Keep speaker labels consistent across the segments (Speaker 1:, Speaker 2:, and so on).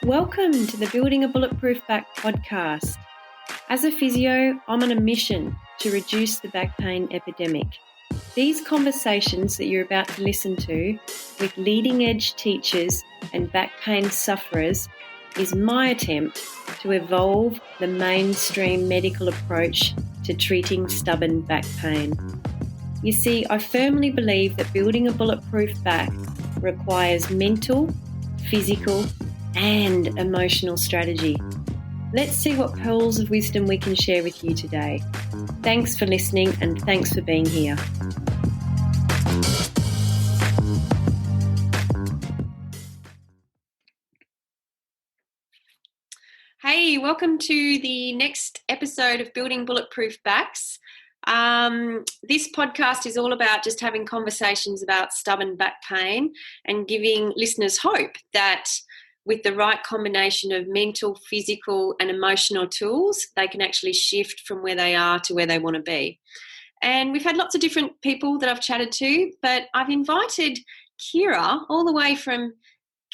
Speaker 1: Welcome to the Building a Bulletproof Back podcast. As a physio, I'm on a mission to reduce the back pain epidemic. These conversations that you're about to listen to with leading edge teachers and back pain sufferers is my attempt to evolve the mainstream medical approach to treating stubborn back pain. You see, I firmly believe that building a bulletproof back requires mental, physical, and emotional strategy. Let's see what pearls of wisdom we can share with you today. Thanks for listening and thanks for being here. Hey, welcome to the next episode of Building Bulletproof Backs. This podcast is all about just having conversations about stubborn back pain and giving listeners hope that with the right combination of mental, physical and emotional tools, they can actually shift from where they are to where they want to be. And we've had lots of different people that I've chatted to, but I've invited Ciara all the way from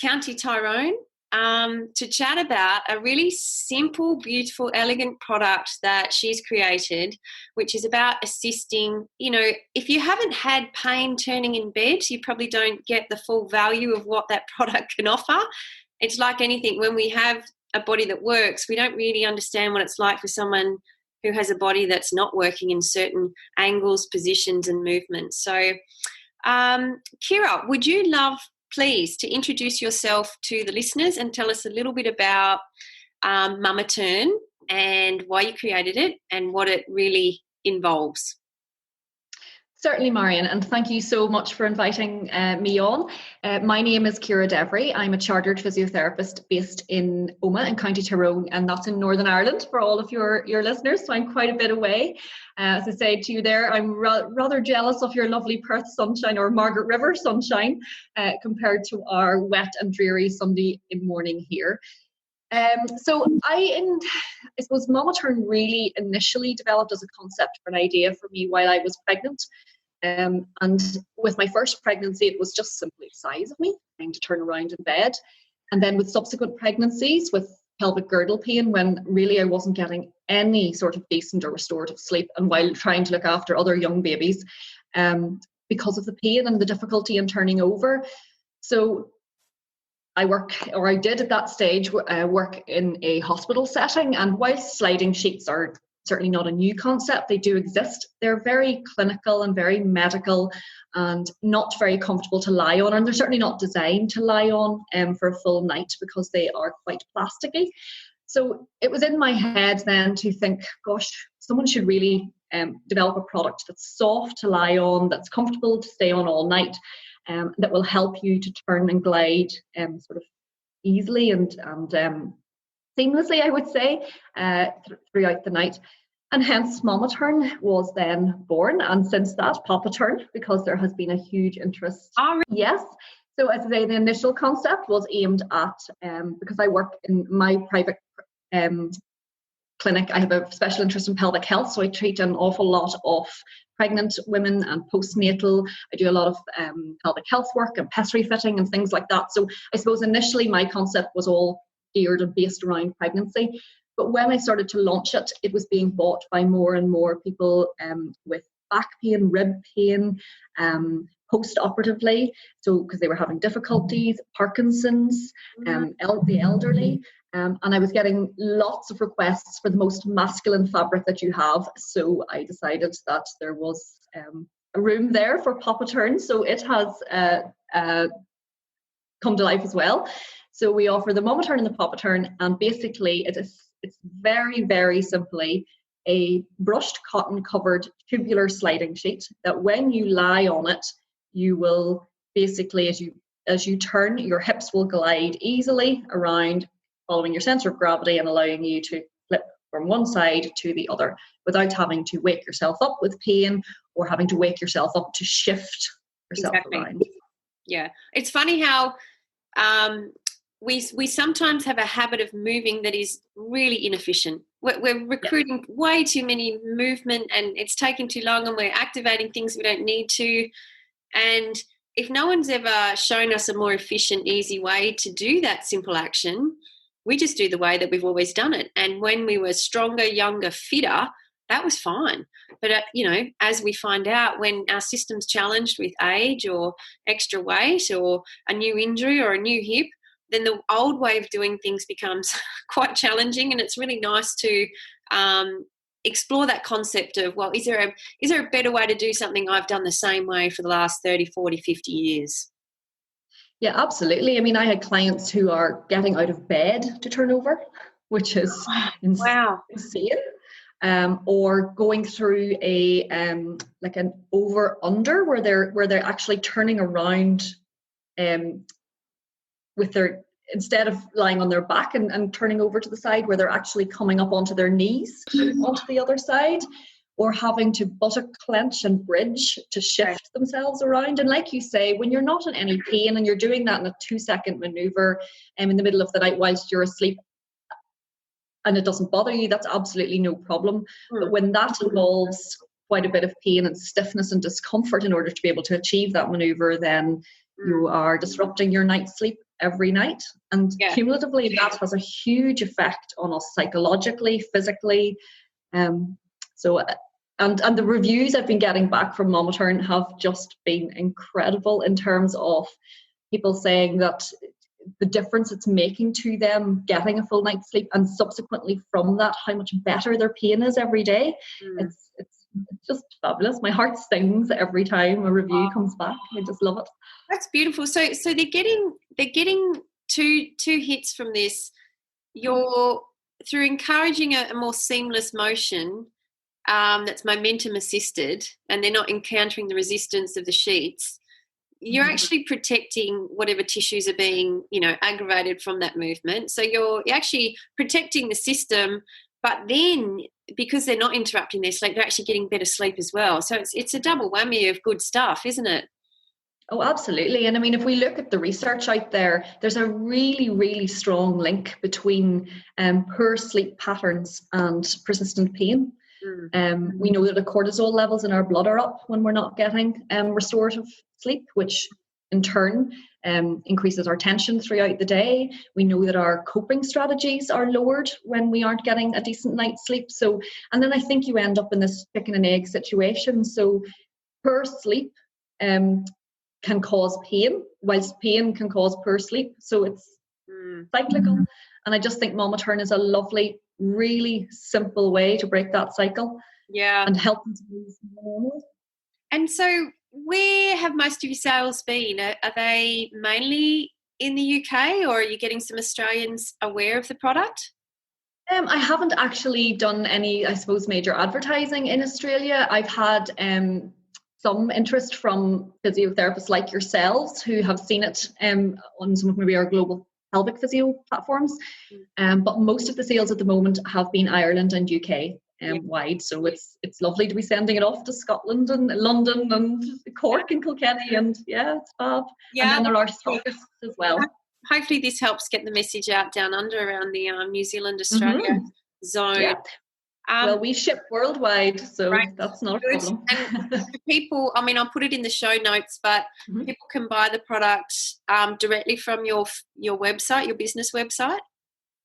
Speaker 1: County Tyrone to chat about a really simple, beautiful, elegant product that she's created, which is about assisting, if you haven't had pain turning in bed, you probably don't get the full value of what that product can offer. It's like anything. When we have a body that works, we don't really understand what it's like for someone who has a body that's not working in certain angles, positions and movements. So, Ciara, would you love, please, to introduce yourself to the listeners and tell us a little bit about Mama Turn and why you created it and what it really involves?
Speaker 2: Certainly, Marion, and thank you so much for inviting me on. My name is Ciara Devery. I'm a chartered physiotherapist based in Omagh in County Tyrone, and that's in Northern Ireland for all of your listeners, so I'm quite a bit away. As I said to you there, I'm rather jealous of your lovely Perth sunshine or Margaret River sunshine compared to our wet and dreary Sunday morning here. So I suppose Mama Turn really initially developed as a concept for an idea for me while I was pregnant. And with my first pregnancy, it was just simply the size of me, trying to turn around in bed. And then with subsequent pregnancies, with pelvic girdle pain, when really I wasn't getting any sort of decent or restorative sleep, and while trying to look after other young babies, because of the pain and the difficulty in turning over. So I did at that stage work in a hospital setting, and whilst sliding sheets are certainly not a new concept, they do exist. They're very clinical and very medical and not very comfortable to lie on, and they're certainly not designed to lie on for a full night because they are quite plasticky. So it was in my head then to think, gosh, someone should really develop a product that's soft to lie on, that's comfortable to stay on all night, that will help you to turn and glide sort of easily and seamlessly, I would say, throughout the night. And hence Mama Turn was then born, and since that Papa Turn, because there has been a huge interest. Yes. So as I say, the initial concept was aimed at, because I work in my private clinic, I have a special interest in pelvic health, so I treat an awful lot of pregnant women and postnatal. I do a lot of pelvic health work and pessary fitting and things like that. So I suppose initially my concept was all geared and based around pregnancy. But when I started to launch it, it was being bought by more and more people with back pain, rib pain, post-operatively, so because they were having difficulties, Parkinson's, the elderly. And I was getting lots of requests for the most masculine fabric that you have. So I decided that there was a room there for Papa Turn. So it has come to life as well. So we offer the Mama Turn and the Papa Turn. And basically it's very, very simply a brushed cotton covered tubular sliding sheet that when you lie on it, you will basically, as you turn, your hips will glide easily around, following your center of gravity and allowing you to flip from one side to the other without having to wake yourself up with pain or having to wake yourself up to shift yourself around.
Speaker 1: Yeah. It's funny how we sometimes have a habit of moving that is really inefficient. We're recruiting way too many movement and it's taking too long and we're activating things we don't need to. And if no one's ever shown us a more efficient, easy way to do that simple action, we just do the way that we've always done it. And when we were stronger, younger, fitter, that was fine. But, as we find out, when our system's challenged with age or extra weight or a new injury or a new hip, then the old way of doing things becomes quite challenging. And it's really nice to explore that concept of, well, is there a better way to do something I've done the same way for the last 30, 40, 50 years?
Speaker 2: Yeah, absolutely. I mean, I had clients who are getting out of bed to turn over, which is
Speaker 1: Wow.
Speaker 2: insane. Or going through like an over under where they're actually turning around with their, instead of lying on their back and turning over to the side, where they're actually coming up onto their knees onto the other side, or having to buttock clench and bridge to shift themselves around. And like you say, when you're not in any pain and you're doing that in a 2-second maneuver in the middle of the night whilst you're asleep, and it doesn't bother you, that's absolutely no problem. But when that involves quite a bit of pain and stiffness and discomfort in order to be able to achieve that maneuver, then you are disrupting your night's sleep every night. And cumulatively, that has a huge effect on us psychologically, physically. And the reviews I've been getting back from Mama Turn have just been incredible in terms of people saying that the difference it's making to them getting a full night's sleep, and subsequently from that, how much better their pain is every day. It's just fabulous. My heart sings every time a review comes back. I just love it.
Speaker 1: That's beautiful. So they're getting two hits from this. You're through encouraging a more seamless motion that's momentum assisted, and they're not encountering the resistance of the sheets. You're actually protecting whatever tissues are being, aggravated from that movement. So you're actually protecting the system, but then because they're not interrupting their sleep, they're actually getting better sleep as well. So it's a double whammy of good stuff, isn't it?
Speaker 2: Oh, absolutely. And I mean, if we look at the research out there, there's a really, really strong link between poor sleep patterns and persistent pain. We know that the cortisol levels in our blood are up when we're not getting restorative sleep, which in turn increases our tension throughout the day. We know that our coping strategies are lowered when we aren't getting a decent night's sleep. So, and then I think you end up in this chicken and egg situation. So poor sleep can cause pain, whilst pain can cause poor sleep. So it's cyclical. And I just think Mama Turn is a lovely, really simple way to break that cycle. And help them to move normal.
Speaker 1: And so where have most of your sales been? Are they mainly in the UK, or are you getting some Australians aware of the product?
Speaker 2: I haven't actually done any, I suppose, major advertising in Australia. I've had some interest from physiotherapists like yourselves who have seen it on some of maybe our global pelvic physio platforms. But most of the sales at the moment have been Ireland and UK wide. So it's lovely to be sending it off to Scotland and London and Cork and Kilkenny, and it's fab. And then there are stockists as well.
Speaker 1: Hopefully this helps get the message out down under around the New Zealand, Australia zone.
Speaker 2: Well, we ship worldwide, so that's not a problem.
Speaker 1: And for people, I mean, I'll put it in the show notes, but people can buy the product directly from your website, your business website.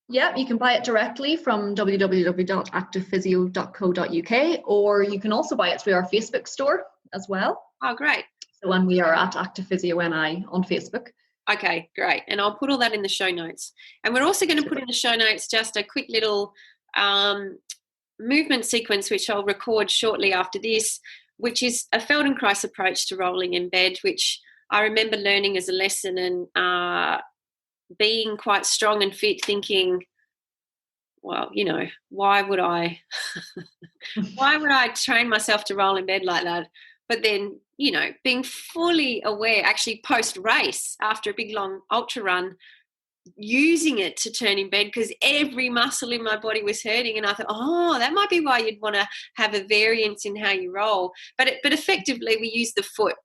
Speaker 2: Yeah, you can buy it directly from www.activephysio.co.uk, or you can also buy it through our Facebook store as well.
Speaker 1: Oh, great.
Speaker 2: So when we are at Active Physio NI on Facebook.
Speaker 1: Okay, great. And I'll put all that in the show notes. And we're also going to put in the show notes just a quick little movement sequence, which I'll record shortly after this, which is a Feldenkrais approach to rolling in bed, which I remember learning as a lesson and being quite strong and fit, thinking, well, why would I train myself to roll in bed like that? But then, being fully aware, actually post-race, after a big, long ultra run, using it to turn in bed because every muscle in my body was hurting, and I thought, that might be why you'd want to have a variance in how you roll. But effectively, we use the foot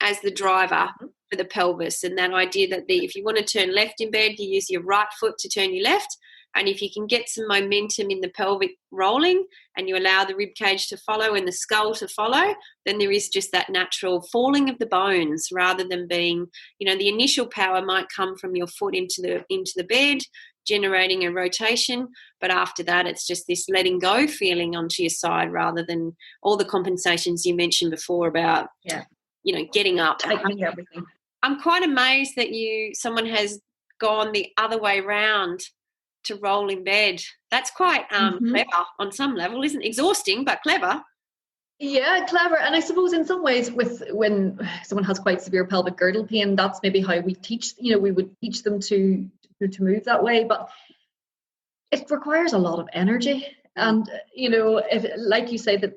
Speaker 1: as the driver for the pelvis, and that idea that if you want to turn left in bed, you use your right foot to turn your left, And if you can get some momentum in the pelvic rolling and you allow the rib cage to follow and the skull to follow, then there is just that natural falling of the bones rather than being, the initial power might come from your foot into the bed, generating a rotation, but after that it's just this letting go feeling onto your side rather than all the compensations you mentioned before about getting up.
Speaker 2: Tightening everything.
Speaker 1: I'm quite amazed that someone has gone the other way round to roll in bed. That's quite clever on some level, isn't it? Exhausting, but clever.
Speaker 2: Yeah, clever. And I suppose in some ways when someone has quite severe pelvic girdle pain, that's maybe how we teach, we would teach them to move that way. But it requires a lot of energy. And, if, like you say, that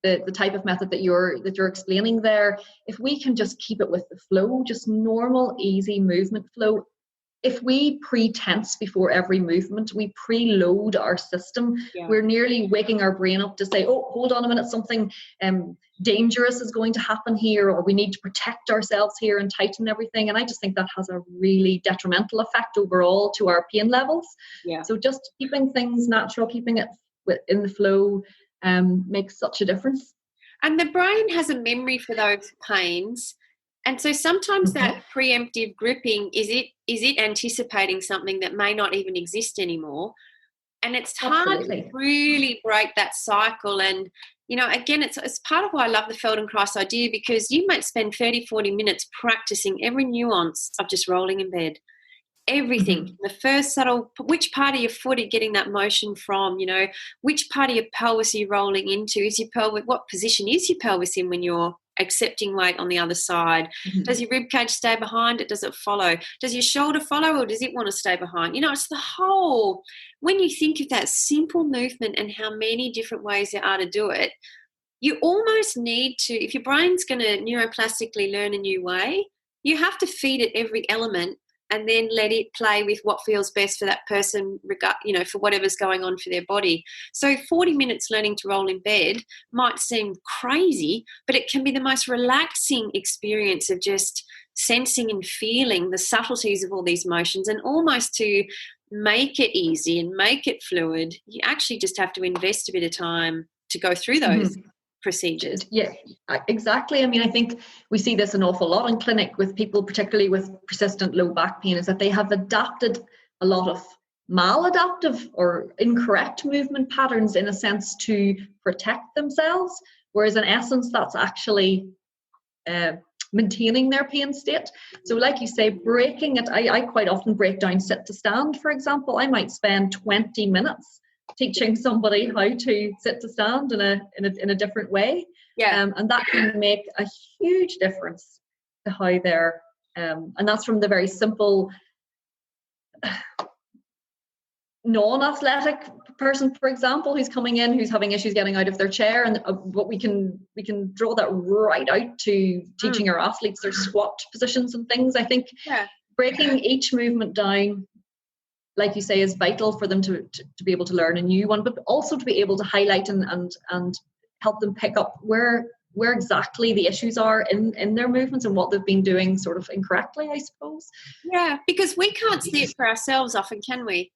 Speaker 2: the type of method that you're explaining there, if we can just keep it with the flow, just normal, easy movement flow. If we pre-tense before every movement, we preload our system, we're nearly waking our brain up to say, oh, hold on a minute, something dangerous is going to happen here, or we need to protect ourselves here and tighten everything. And I just think that has a really detrimental effect overall to our pain levels. Yeah. So just keeping things natural, keeping it in the flow makes such a difference.
Speaker 1: And the brain has a memory for those pains. And so sometimes that preemptive gripping, is it anticipating something that may not even exist anymore? And it's hard to really break that cycle. And, again, it's part of why I love the Feldenkrais idea, because you might spend 30, 40 minutes practicing every nuance of just rolling in bed. Everything, the first subtle, which part of your foot are you getting that motion from, which part of your pelvis are you rolling into? Is your pelvis, what position is your pelvis in when you're accepting weight on the other side? Does your rib cage stay behind it? Does it follow? Does your shoulder follow, or does it want to stay behind? It's the whole, when you think of that simple movement and how many different ways there are to do it, you almost need to, if your brain's going to neuroplastically learn a new way, you have to feed it every element and then let it play with what feels best for that person, for whatever's going on for their body. So 40 minutes learning to roll in bed might seem crazy, but it can be the most relaxing experience of just sensing and feeling the subtleties of all these motions. And almost to make it easy and make it fluid, you actually just have to invest a bit of time to go through those procedures.
Speaker 2: Yeah, exactly. I mean, I think we see this an awful lot in clinic with people, particularly with persistent low back pain, is that they have adapted a lot of maladaptive or incorrect movement patterns in a sense to protect themselves, whereas in essence that's actually maintaining their pain state. So like you say, breaking it, I quite often break down sit to stand, for example. I might spend 20 minutes teaching somebody how to sit to stand in a different way, and that can make a huge difference to how they're and that's from the very simple non-athletic person, for example, who's coming in, who's having issues getting out of their chair, and but we can draw that right out to teaching our athletes their squat positions and things. I think breaking each movement down, like you say, is vital for them to be able to learn a new one, but also to be able to highlight and help them pick up where exactly the issues are in their movements and what they've been doing sort of incorrectly, I suppose.
Speaker 1: Yeah, because we can't see it for ourselves often, can we?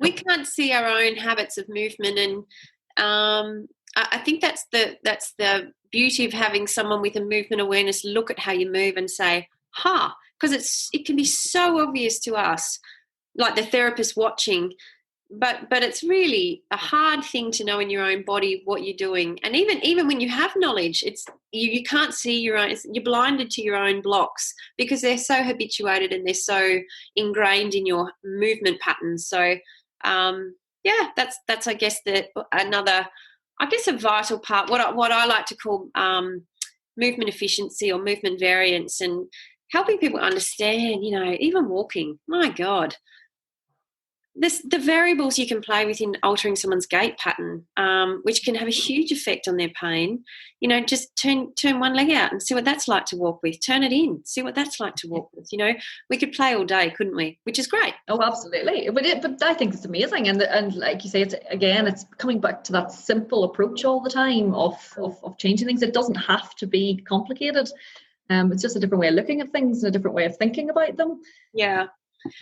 Speaker 1: We can't see our own habits of movement, and I think that's the beauty of having someone with a movement awareness look at how you move and say, because it can be so obvious to us, like the therapist watching, but it's really a hard thing to know in your own body what you're doing. And even when you have knowledge, it's you can't see your own, you're blinded to your own blocks because they're so habituated and they're so ingrained in your movement patterns. So that's I guess another, I guess, a vital part, what I like to call movement efficiency or movement variance, and helping people understand, even walking, my God, the variables you can play with in altering someone's gait pattern, which can have a huge effect on their pain. Just turn one leg out and see what that's like to walk with. Turn it in, see what that's like to walk with. We could play all day, couldn't we? Which is great.
Speaker 2: Oh, absolutely. But I think it's amazing. And like you say, it's coming back to that simple approach all the time of changing things. It doesn't have to be complicated. It's just a different way of looking at things and a different way of thinking about them.
Speaker 1: Yeah.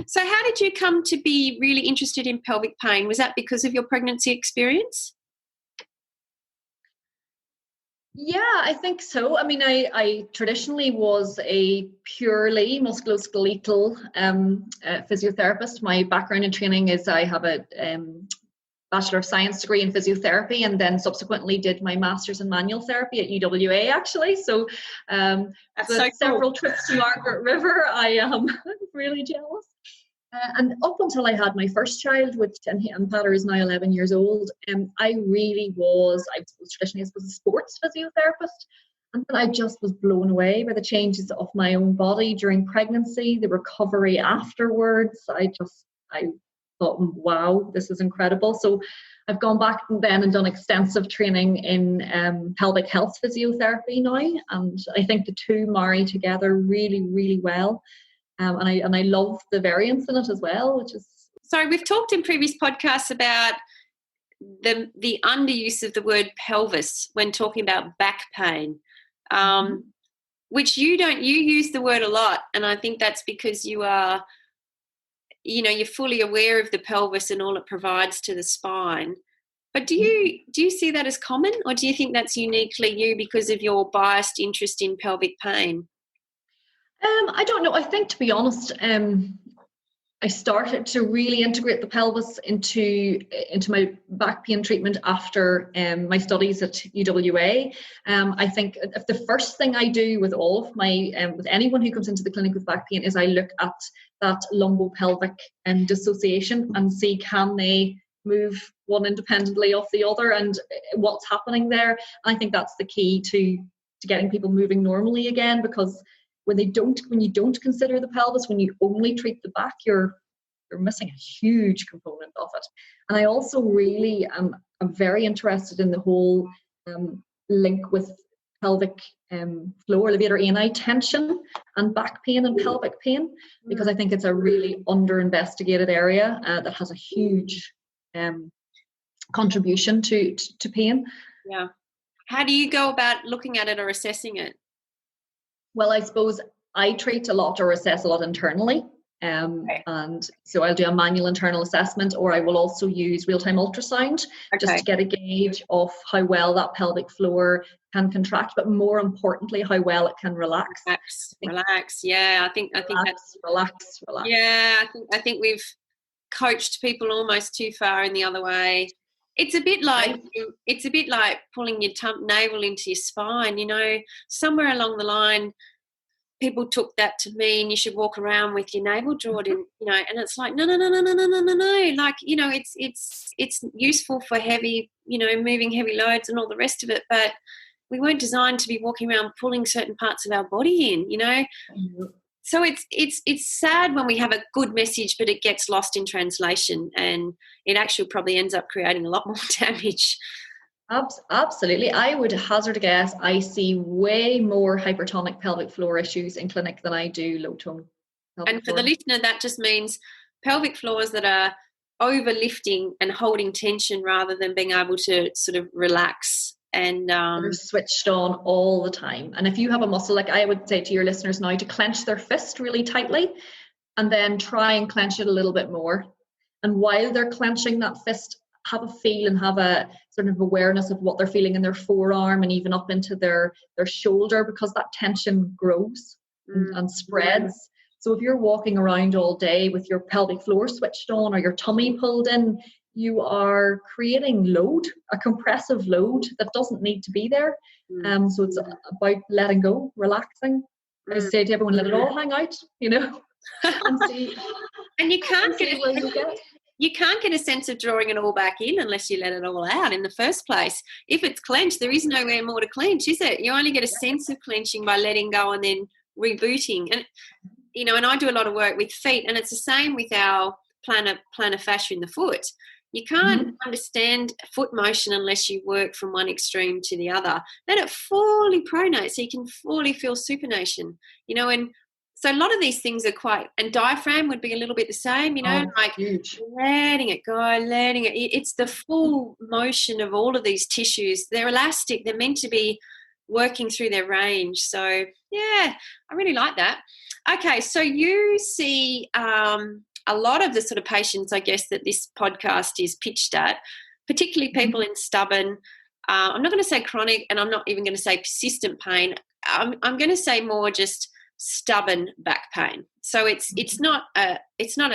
Speaker 1: So how did you come to be really interested in pelvic pain? Was that because of your pregnancy experience?
Speaker 2: Yeah, I think so. I mean, I traditionally was a purely musculoskeletal physiotherapist. My background in training is I have a Bachelor of Science degree in physiotherapy, and then subsequently did my master's in manual therapy at UWA, actually. So
Speaker 1: That's so cool.
Speaker 2: Several trips to Margaret River. I am really jealous. And up until I had my first child, and Pater is now 11 years old, I was traditionally a sports physiotherapist. And then I just was blown away by the changes of my own body during pregnancy, the recovery afterwards. I thought, wow, this is incredible. So I've gone back then and done extensive training in pelvic health physiotherapy now. And I think the two marry together really, really well. And I love the variance in it as well, which is...
Speaker 1: So we've talked in previous podcasts about the underuse of the word pelvis when talking about back pain, which you use the word a lot. And I think that's because you're fully aware of the pelvis and all it provides to the spine. But do you see that as common, or do you think that's uniquely you because of your biased interest in pelvic pain?
Speaker 2: I don't know. I think, to be honest, I started to really integrate the pelvis into my back pain treatment after my studies at UWA. I think if the first thing I do with all of my with anyone who comes into the clinic with back pain is I look at that lumbopelvic dissociation and see, can they move one independently of the other and what's happening there. And I think that's the key to getting people moving normally again, because when you don't consider the pelvis, when you only treat the back, you're missing a huge component of it. And I also really am very interested in the whole link with pelvic floor levator ani tension and back pain and pelvic pain, because I think it's a really under-investigated area that has a huge contribution to pain.
Speaker 1: Yeah. How do you go about looking at it or assessing it?
Speaker 2: Well, I suppose I treat a lot or assess a lot internally. And so I'll do a manual internal assessment, or I will also use real-time ultrasound just to get a gauge of how well that pelvic floor can contract, but more importantly, how well it can relax.
Speaker 1: Relax. Yeah, I think that's
Speaker 2: relax.
Speaker 1: Yeah, I think we've coached people almost too far in the other way. It's a bit like pulling your navel into your spine. Somewhere along the line, people took that to mean you should walk around with your navel drawn in, and it's like no. Like, it's useful for heavy, moving heavy loads and all the rest of it, but we weren't designed to be walking around pulling certain parts of our body in, Mm-hmm. So it's sad when we have a good message, but it gets lost in translation, and it actually probably ends up creating a lot more damage.
Speaker 2: Absolutely. I would hazard a guess I see way more hypertonic pelvic floor issues in clinic than I do low tone pelvic
Speaker 1: And for
Speaker 2: floor.
Speaker 1: the listener, that just means pelvic floors that are overlifting and holding tension rather than being able to sort of relax. And
Speaker 2: they're switched on all the time. And if you have a muscle, like I would say to your listeners now, to clench their fist really tightly and then try and clench it a little bit more. And while they're clenching that fist, have a feel and have a sort of awareness of what they're feeling in their forearm and even up into their shoulder, because that tension grows and spreads. So if you're walking around all day with your pelvic floor switched on or your tummy pulled in, you are creating load, a compressive load that doesn't need to be there. So it's about letting go, relaxing. I say to everyone, let it all hang out, and see.
Speaker 1: And you can't
Speaker 2: get where you get.
Speaker 1: You can't get a sense of drawing it all back in unless you let it all out in the first place. If it's clenched, there is nowhere more to clench, is it? You only get a sense of clenching by letting go and then rebooting. And, and I do a lot of work with feet, and it's the same with our plantar fascia in the foot. You can't understand foot motion unless you work from one extreme to the other. Let it fully pronate so you can fully feel supination, and so a lot of these things are and diaphragm would be a little bit the same,
Speaker 2: huge.
Speaker 1: Letting it go, it's the full motion of all of these tissues. They're elastic. They're meant to be working through their range. So, yeah, I really like that. Okay, so you see a lot of the sort of patients, I guess, that this podcast is pitched at, particularly people in stubborn, I'm not going to say chronic, and I'm not even going to say persistent pain. I'm going to say more just stubborn back pain. So it's not a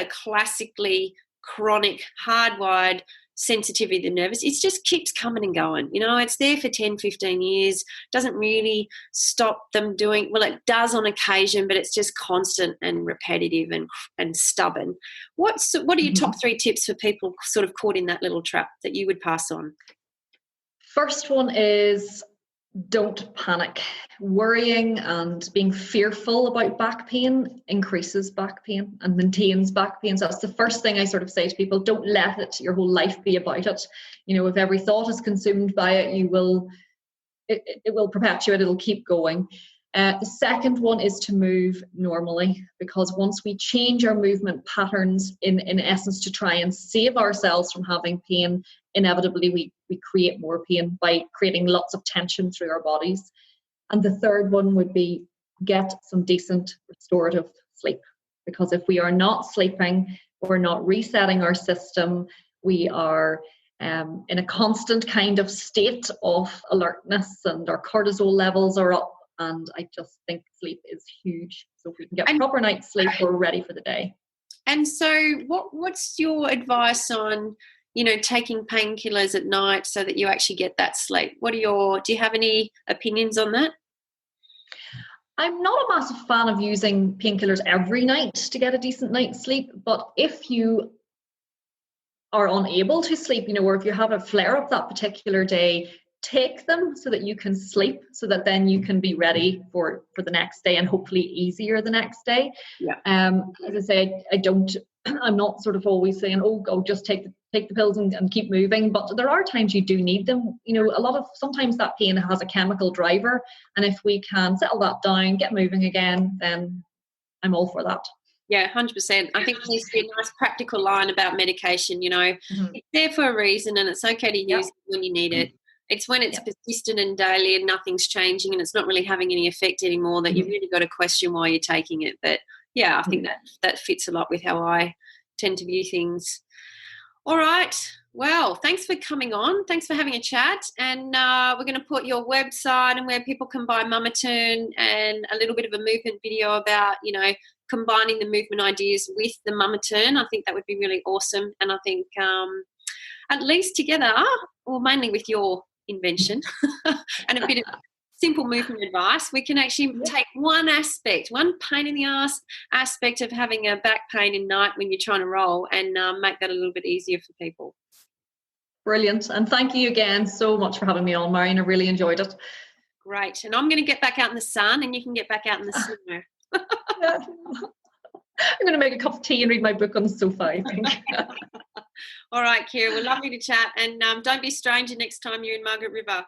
Speaker 1: classically chronic, hardwired sensitivity to the nervous. It just keeps coming and going. It's there for 10, 15 years, doesn't really stop them doing, well, it does on occasion, but it's just constant and repetitive and stubborn. What are your top 3 tips for people sort of caught in that little trap that you would pass on?
Speaker 2: First one is don't panic. Worrying and being fearful about back pain increases back pain and maintains back pain. So that's the first thing I sort of say to people. Don't let it your whole life be about it. If every thought is consumed by it, it will perpetuate, it'll keep going. The second one is to move normally, because once we change our movement patterns in essence to try and save ourselves from having pain, inevitably we create more pain by creating lots of tension through our bodies. And the third one would be get some decent restorative sleep, because if we are not sleeping, we're not resetting our system, we are in a constant kind of state of alertness and our cortisol levels are up. And I just think sleep is huge. So if we can get proper night's sleep, we're ready for the day.
Speaker 1: And so what's your advice on, taking painkillers at night so that you actually get that sleep? Do you have any opinions on that?
Speaker 2: I'm not a massive fan of using painkillers every night to get a decent night's sleep. But if you are unable to sleep, or if you have a flare-up that particular day, take them so that you can sleep, so that then you can be ready for the next day and hopefully easier the next day.
Speaker 1: Yeah.
Speaker 2: As I say, I'm not sort of always saying, just take the pills and keep moving. But there are times you do need them. Sometimes that pain has a chemical driver. And if we can settle that down, get moving again, then I'm all for that.
Speaker 1: Yeah, 100%. I think there needs to be a nice practical line about medication. It's there for a reason and it's okay to use it when you need it. It's when it's persistent and daily and nothing's changing and it's not really having any effect anymore that you've really got to question why you're taking it. But, yeah, I think that fits a lot with how I tend to view things. All right. Well, thanks for coming on. Thanks for having a chat. And we're going to put your website and where people can buy Mama Turn and a little bit of a movement video about, combining the movement ideas with the Mama Turn. I think that would be really awesome. And I think at least together, or mainly with your invention and a bit of simple movement advice, we can actually take one pain in the ass aspect of having a back pain in night when you're trying to roll and make that a little bit easier for people.
Speaker 2: Brilliant. And thank you again so much for having me on, Marion. I really enjoyed it.
Speaker 1: Great. And I'm going to get back out in the sun and you can get back out in the snow.
Speaker 2: I'm going to make a cup of tea and read my book on the sofa, I think.
Speaker 1: All right, Ciara, we're lovely to chat. And don't be a stranger next time you're in Margaret River.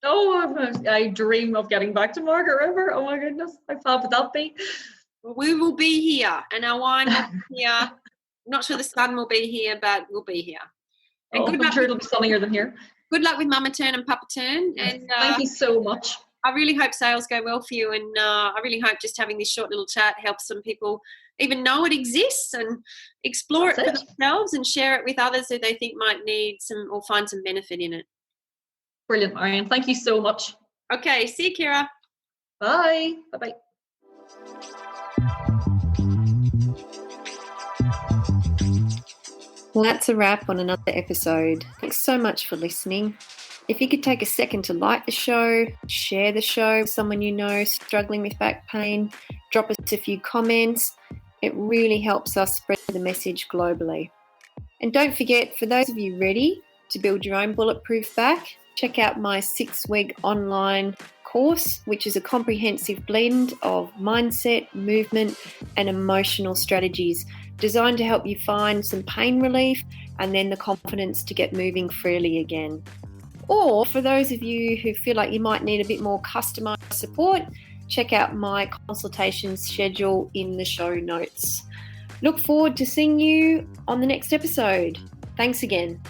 Speaker 2: Oh, I dream of getting back to Margaret River. Oh, my goodness. How far would that be?
Speaker 1: Well, we will be here and our wine will be here. I'm not sure the sun will be here, but we'll be here. And
Speaker 2: I'm sure it'll be sunnier than here.
Speaker 1: Good luck with Mama Turn and Papa Turn. And
Speaker 2: thank you so much.
Speaker 1: I really hope sales go well for you. And I really hope just having this short little chat helps some people even know it exists and explore it for themselves and share it with others who they think might need some or find some benefit in it.
Speaker 2: Brilliant, Marion. Thank you so much.
Speaker 1: Okay, see you, Ciara.
Speaker 2: Bye. Bye-bye.
Speaker 1: Well, that's a wrap on another episode. Thanks so much for listening. If you could take a second to like the show, share the show with someone you know struggling with back pain, drop us a few comments. It really helps us spread the message globally. And don't forget, for those of you ready to build your own bulletproof back, check out my 6-week online course, which is a comprehensive blend of mindset, movement, and emotional strategies designed to help you find some pain relief and then the confidence to get moving freely again. Or for those of you who feel like you might need a bit more customized support, check out my consultation schedule in the show notes. Look forward to seeing you on the next episode. Thanks again.